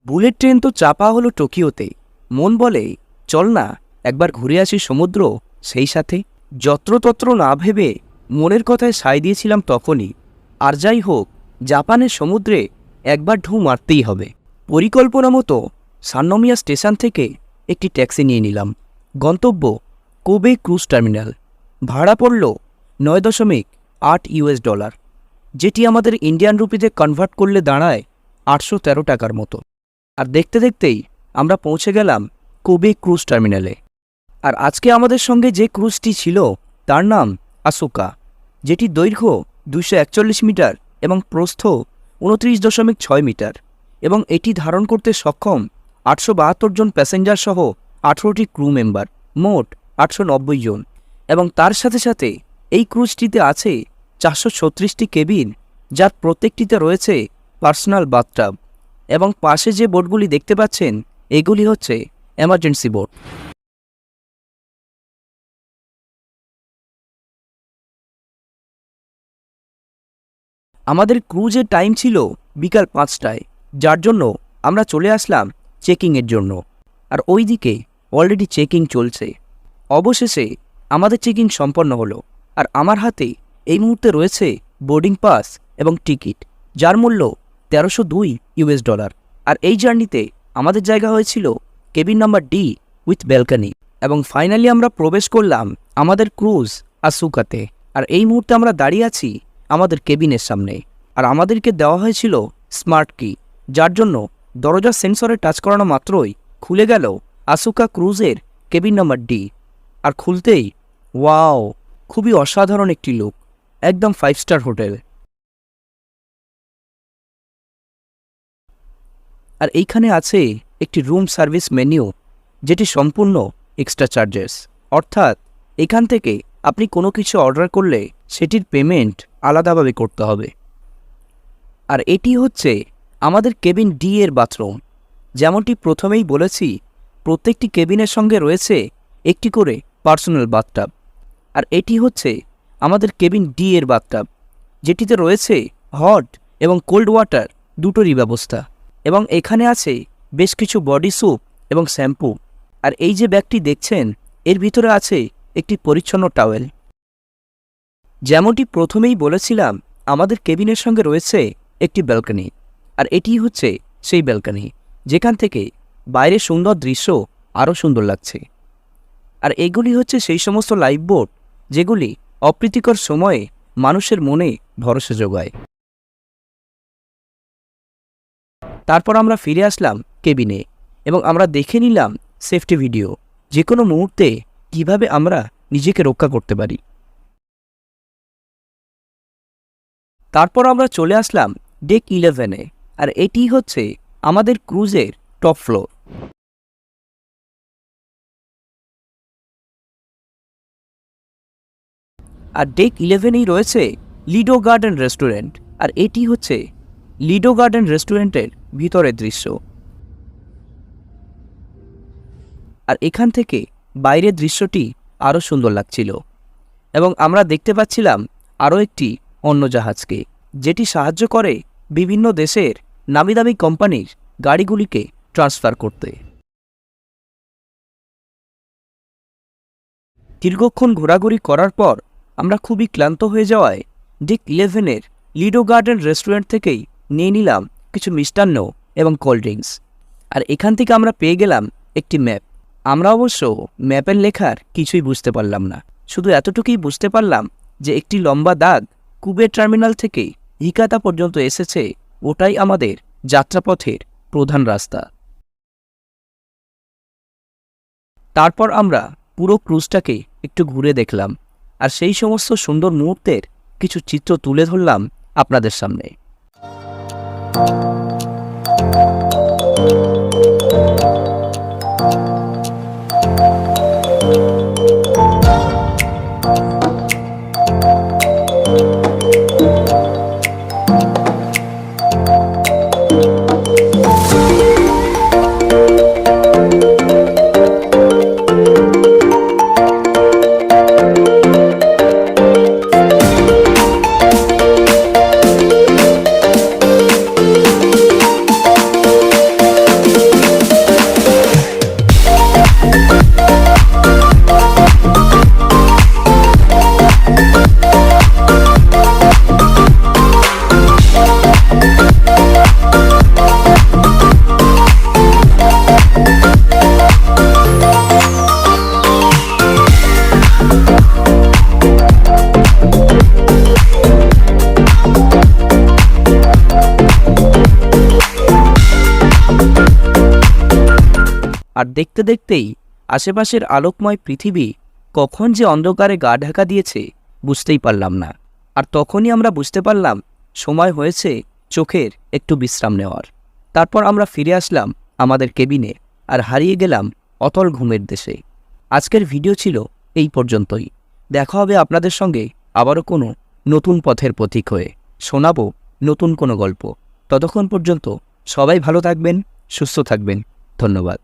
Bullet train তো চাপা হলো টোকিওতে। মন বলে চল না একবার ঘুরে আসি সমুদ্র। সেই সাথে যত্রতত্র না ভেবে মনের কথায় সায় দিয়েছিলাম তখনই। আর যাই হোক, জাপানের সমুদ্রে একবার ঢু মারতেই হবে। পরিকল্পনা মতো সান্নোমিয়া স্টেশন থেকে একটি ট্যাক্সি নিয়ে নিলাম। গন্তব্য কোবে ক্রুজ টার্মিনাল। ভাড়া পড়ল $9.8, যেটি আমাদের ইন্ডিয়ান রুপিতে কনভার্ট করলে দাঁড়ায় 813 টাকার মতো। আর দেখতে দেখতেই আমরা পৌঁছে গেলাম কোবে ক্রুজ টার্মিনালে। আর আজকে আমাদের সঙ্গে যে ক্রুজটি ছিল তার নাম আসুকা, যেটি দৈর্ঘ্য 241 মিটার এবং প্রস্থ 29.6 মিটার, এবং এটি ধারণ করতে সক্ষম 872 জন প্যাসেঞ্জার সহ 18টি ক্রু মেম্বার, মোট 890 জন। এবং তার সাথে সাথে এই ক্রুজটিতে আছে 436টি কেবিন, যার প্রত্যেকটিতে রয়েছে পার্সোনাল বাথটাব। এবং পাশে যে বোটগুলি দেখতে পাচ্ছেন এগুলি হচ্ছে এমার্জেন্সি বোট। আমাদের ক্রুজের টাইম ছিল বিকাল 5টায়, যার জন্য আমরা চলে আসলাম চেকিংয়ের জন্য। আর ওইদিকে অলরেডি চেকিং চলছে। অবশেষে আমাদের চেকিং সম্পন্ন হলো। আর আমার হাতে এই মুহূর্তে রয়েছে বোর্ডিং পাস এবং টিকিট, যার মূল্য $1302। আর এই জার্নিতে আমাদের জায়গা হয়েছিল cabin number D with balcony. এবং ফাইনালি আমরা প্রবেশ করলাম আমাদের ক্রুজ আসুকাতে। আর এই মুহূর্তে আমরা দাঁড়িয়ে আছি আমাদের কেবিনের সামনে। আর আমাদেরকে দেওয়া হয়েছিল স্মার্ট কি, যার জন্য দরজার সেন্সরে টাচ করানো মাত্রই খুলে গেল আসুকা ক্রুজের কেবিন নাম্বার ডি। আর খুলতেই ওয়াও, খুবই অসাধারণ একটি লুক, একদম 5 স্টার হোটেল। আর এইখানে আছে একটি রুম সার্ভিস মেনু, যেটি সম্পূর্ণ এক্সট্রা চার্জেস। অর্থাৎ এখান থেকে আপনি কোনো কিছু অর্ডার করলে সেটির পেমেন্ট আলাদাভাবে করতে হবে। আর এটি হচ্ছে আমাদের কেবিন ডি এর বাথরুম। যেমনটি প্রথমেই বলেছি, প্রত্যেকটি কেবিনের সঙ্গে রয়েছে একটি করে পার্সোনাল বাথটাব। আর এটি হচ্ছে আমাদের কেবিন ডি এর বাথটাব, যেটিতে রয়েছে হট এবং কোল্ড ওয়াটার দুটোরই ব্যবস্থা। এবং এখানে আছে বেশ কিছু বডি সোপ এবং শ্যাম্পু। আর এই যে ব্যাগটি দেখছেন এর ভিতরে আছে একটি পরিচ্ছন্ন টাওয়েল। যেমনটি প্রথমেই বলেছিলাম, আমাদের কেবিনের সঙ্গে রয়েছে একটি ব্যালকনি। আর এটি হচ্ছে সেই ব্যালকনি, যেখান থেকে বাইরের সুন্দর দৃশ্য আরও সুন্দর লাগছে। আর এগুলি হচ্ছে সেই সমস্ত লাইফ বোট যেগুলি অপ্রীতিকর সময়ে মানুষের মনে ভরসা যোগায়। তারপর আমরা ফিরে আসলাম কেবিনে এবং আমরা দেখে নিলাম সেফটি ভিডিও, যে কোনো মুহূর্তে কিভাবে আমরা নিজেকে রক্ষা করতে পারি। তারপর আমরা চলে আসলাম ডেক 11-এ। আর এটি হচ্ছে আমাদের ক্রুজের টপ ফ্লোর। আর ডেক 11-এই রয়েছে লিডো গার্ডেন রেস্টুরেন্ট। আর এটি হচ্ছে লিডো গার্ডেন রেস্টুরেন্টের ভিতরের দৃশ্য। আর এখান থেকে বাইরের দৃশ্যটি আরও সুন্দর লাগছিল। এবং আমরা দেখতে পাচ্ছিলাম আরও একটি অন্য জাহাজকে, যেটি সাহায্য করে বিভিন্ন দেশের নামিদামি কোম্পানির গাড়িগুলিকে ট্রান্সফার করতে। দীর্ঘক্ষণ ঘোরাঘুরি করার পর আমরা খুবই ক্লান্ত হয়ে যাওয়ায় ডেক 11-এর লিডো গার্ডেন রেস্টুরেন্ট থেকেই নিয়ে নিলাম কিছু মিষ্টান্ন এবং কোল্ড ড্রিঙ্কস। আর এখান থেকে আমরা পেয়ে গেলাম একটি ম্যাপ। আমরা অবশ্য ম্যাপের লেখার কিছুই বুঝতে পারলাম না, শুধু এতটুকুই বুঝতে পারলাম যে একটি লম্বা দাগ কুবে টার্মিনাল থেকে হিকাতা পর্যন্ত এসেছে, ওটাই আমাদের যাত্রাপথের প্রধান রাস্তা। তারপর আমরা পুরো ক্রুজটাকে একটু ঘুরে দেখলাম আর সেই সমস্ত সুন্দর মুহূর্তের কিছু চিত্র তুলে ধরলাম আপনাদের সামনে। আর দেখতে দেখতেই আশেপাশের আলোকময় পৃথিবী কখন যে অন্ধকারে গা ঢাকা দিয়েছে বুঝতেই পারলাম না। আর তখনই আমরা বুঝতে পারলাম সময় হয়েছে চোখের একটু বিশ্রাম নেওয়ার। তারপর আমরা ফিরে আসলাম আমাদের কেবিনে আর হারিয়ে গেলাম অতল ঘুমের দেশে। আজকের ভিডিও ছিল এই পর্যন্তই। দেখা হবে আপনাদের সঙ্গে আবারও কোনো নতুন পথের পথিক হয়ে। শোনাবো নতুন কোনো গল্প। ততক্ষণ পর্যন্ত সবাই ভালো থাকবেন, সুস্থ থাকবেন। ধন্যবাদ।